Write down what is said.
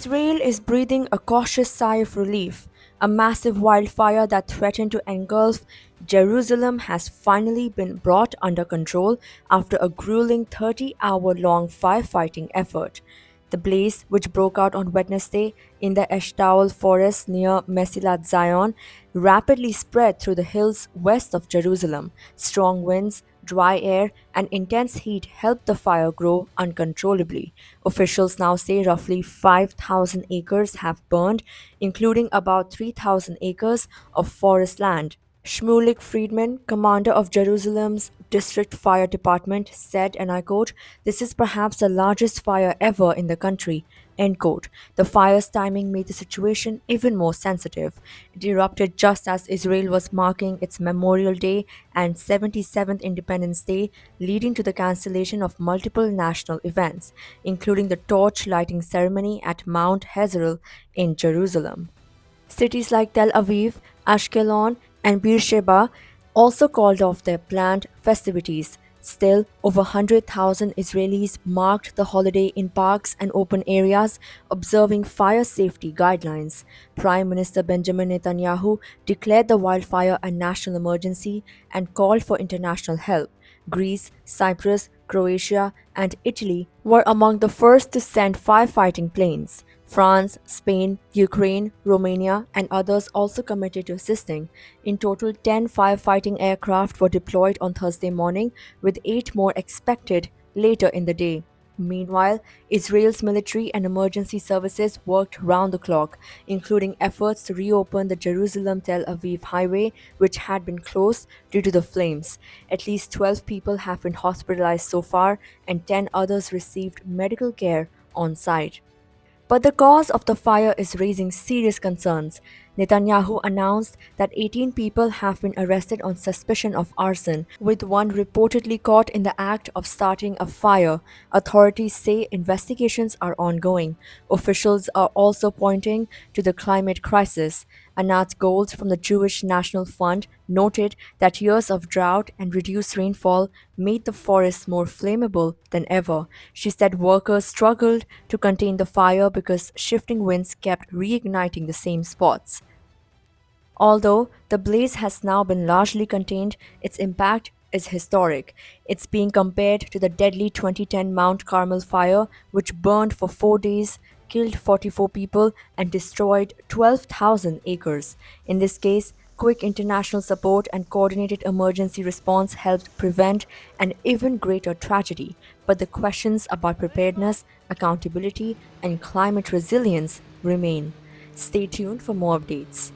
Israel is breathing a cautious sigh of relief. A massive wildfire that threatened to engulf Jerusalem has finally been brought under control after a grueling 30-hour-long firefighting effort. The blaze, which broke out on Wednesday in the Eshtaol forest near Mesilat Zion, rapidly spread through the hills west of Jerusalem. Strong winds, dry air, and intense heat helped the fire grow uncontrollably. Officials now say roughly 5,000 acres have burned, including about 3,000 acres of forest land. Shmulik Friedman, commander of Jerusalem's district fire department, said, and I quote, "This is perhaps the largest fire ever in the country." End quote. The fire's timing made the situation even more sensitive. It erupted just as Israel was marking its Memorial Day and 77th Independence Day, leading to the cancellation of multiple national events, including the torch lighting ceremony at Mount Hazael in Jerusalem. Cities like Tel Aviv, Ashkelon, and Beersheba also called off their planned festivities. Still, over 100,000 Israelis marked the holiday in parks and open areas, observing fire safety guidelines. Prime Minister Benjamin Netanyahu declared the wildfire a national emergency and called for international help. Greece, Cyprus, Croatia, and Italy were among the first to send firefighting planes. France, Spain, Ukraine, Romania, and others also committed to assisting. In total, 10 firefighting aircraft were deployed on Thursday morning, with 8 more expected later in the day. Meanwhile, Israel's military and emergency services worked round the clock, including efforts to reopen the Jerusalem-Tel Aviv highway, which had been closed due to the flames. At least 12 people have been hospitalized so far, and 10 others received medical care on site. But the cause of the fire is raising serious concerns. Netanyahu announced that 18 people have been arrested on suspicion of arson, with one reportedly caught in the act of starting a fire. Authorities say investigations are ongoing. Officials are also pointing to the climate crisis. Anat Gold from the Jewish National Fund noted that years of drought and reduced rainfall made the forests more flammable than ever. She said workers struggled to contain the fire because shifting winds kept reigniting the same spots. Although the blaze has now been largely contained, its impact is historic. It's being compared to the deadly 2010 Mount Carmel fire, which burned for 4 days, killed 44 people, and destroyed 12,000 acres. In this case, quick international support and coordinated emergency response helped prevent an even greater tragedy. But the questions about preparedness, accountability, and climate resilience remain. Stay tuned for more updates.